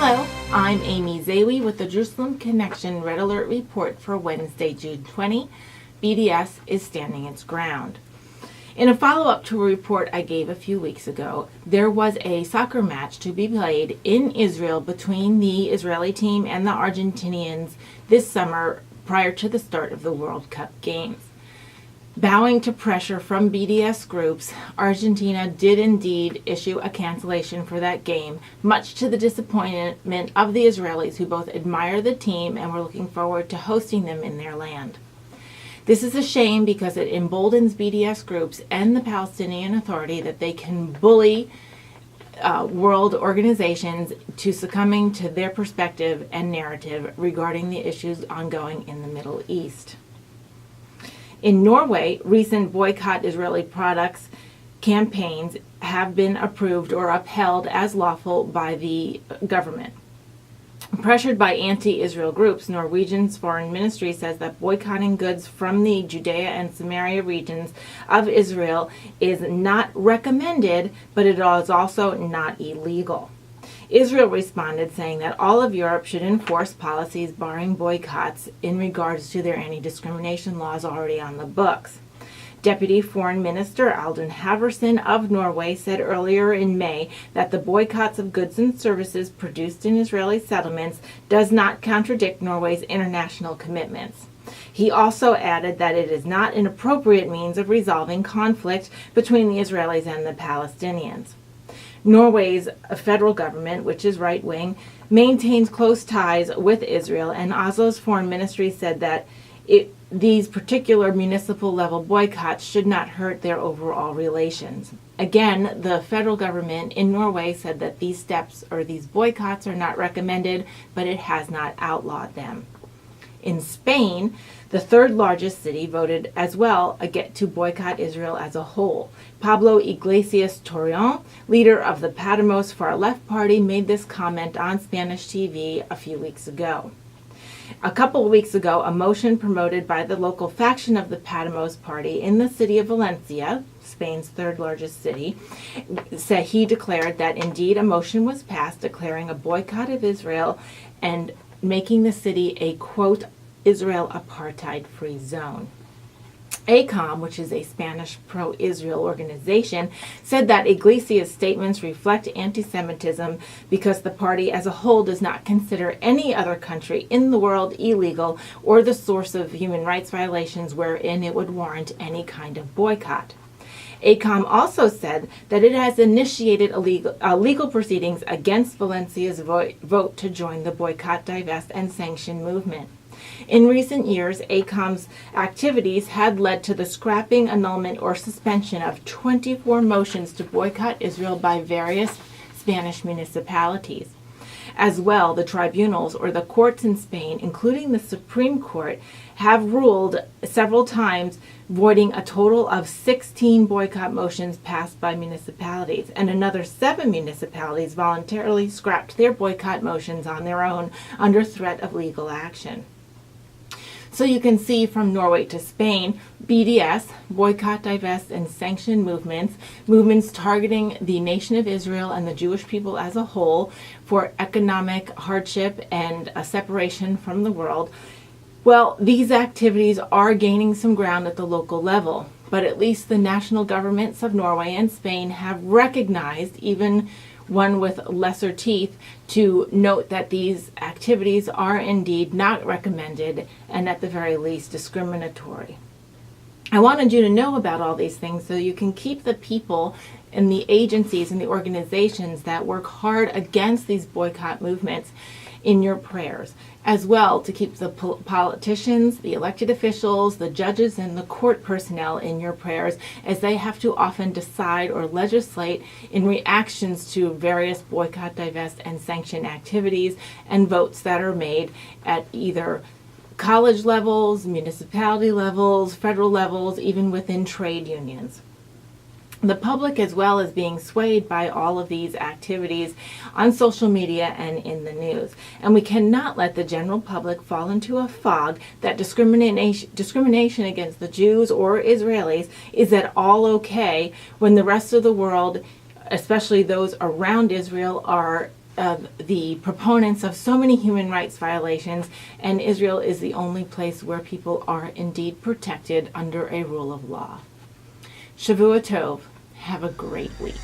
Hello, I'm Amy Zawi with the Jerusalem Connection Red Alert Report for Wednesday, June 20. BDS is standing its ground. In a follow-up to a report I gave a few weeks ago, there was a soccer match to be played in Israel between the Israeli team and the Argentinians this summer prior to the start of the World Cup games. Bowing to pressure from BDS groups, Argentina did indeed issue a cancellation for that game, much to the disappointment of the Israelis, who both admire the team and were looking forward to hosting them in their land. This is a shame because it emboldens BDS groups and the Palestinian Authority that they can bully world organizations to succumbing to their perspective and narrative regarding the issues ongoing in the Middle East. In Norway, recent boycott Israeli products campaigns have been approved or upheld as lawful by the government. Pressured by anti-Israel groups, Norwegian's foreign ministry says that boycotting goods from the Judea and Samaria regions of Israel is not recommended, but it is also not illegal. Israel responded saying that all of Europe should enforce policies barring boycotts in regards to their anti-discrimination laws already on the books. Deputy Foreign Minister Alden Haverson of Norway said earlier in May that the boycotts of goods and services produced in Israeli settlements does not contradict Norway's international commitments. He also added that it is not an appropriate means of resolving conflict between the Israelis and the Palestinians. Norway's federal government, which is right-wing, maintains close ties with Israel, and Oslo's foreign ministry said that these particular municipal-level boycotts should not hurt their overall relations. Again, the federal government in Norway said that these steps or these boycotts are not recommended, but it has not outlawed them. In Spain, the third largest city voted as well to boycott Israel as a whole. Pablo Iglesias Torreon, leader of the Podemos far-left party, made this comment on Spanish TV a few weeks ago. A couple of weeks ago, a motion promoted by the local faction of the Podemos party in the city of Valencia, Spain's third largest city, said he declared that indeed a motion was passed declaring a boycott of Israel and making the city a, quote, Israel apartheid-free zone. ACOM, which is a Spanish pro-Israel organization, said that Iglesias' statements reflect anti-Semitism because the party as a whole does not consider any other country in the world illegal or the source of human rights violations wherein it would warrant any kind of boycott. ACOM also said that it has initiated legal proceedings against Valencia's vote to join the boycott, divest, and sanction movement. In recent years, ACOM's activities had led to the scrapping, annulment, or suspension of 24 motions to boycott Israel by various Spanish municipalities. As well, the tribunals, or the courts in Spain, including the Supreme Court, have ruled several times, voiding a total of 16 boycott motions passed by municipalities, and another 7 municipalities voluntarily scrapped their boycott motions on their own under threat of legal action. So you can see from Norway to Spain, BDS, boycott, divest, and sanction movements targeting the nation of Israel and the Jewish people as a whole for economic hardship and a separation from the world. Well, these activities are gaining some ground at the local level, but at least the national governments of Norway and Spain have recognized, even one with lesser teeth, to note that these activities are indeed not recommended and at the very least discriminatory. I wanted you to know about all these things so you can keep the people and the agencies and the organizations that work hard against these boycott movements in your prayers, as well to keep the politicians, the elected officials, the judges, and the court personnel in your prayers, as they have to often decide or legislate in reactions to various boycott, divest, and sanction activities and votes that are made at either college levels, municipality levels, federal levels, even within trade unions. The public as well is being swayed by all of these activities on social media and in the news. And we cannot let the general public fall into a fog that discrimination against the Jews or Israelis is at all okay when the rest of the world, especially those around Israel, are the proponents of so many human rights violations, and Israel is the only place where people are indeed protected under a rule of law. Shavua Tov. Have a great week.